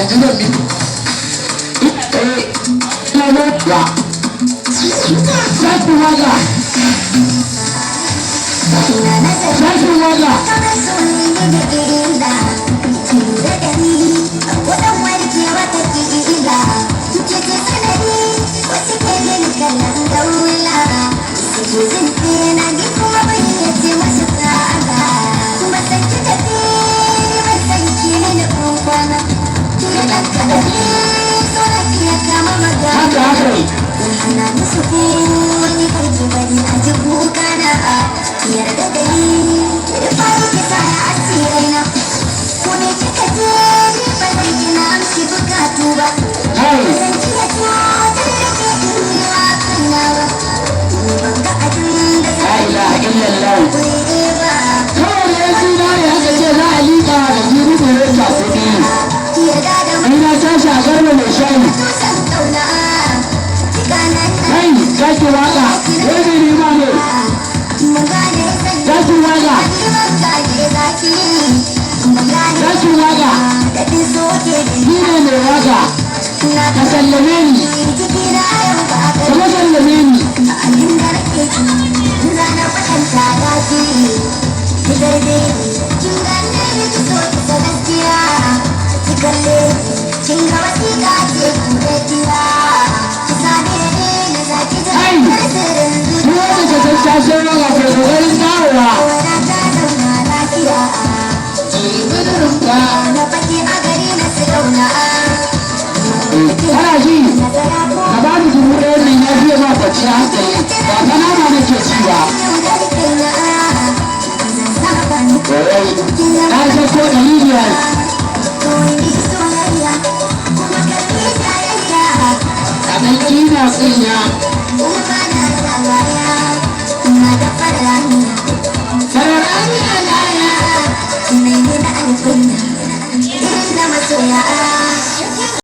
gidan miki na lokuwa zaki waga zaki waga zaki waga wani rima ne zaki waga zaki waga ni ne mai waga ka sallame ni kuma sallame ni Sashen raga ke kokarin dawowa. Kana ji, ka ba ni dubu ɗaya nan ya biya ma bacci hankali, ba kanana nake ci ba. Na ce ko ɗari biyar. A ɗan ƙina tsinya.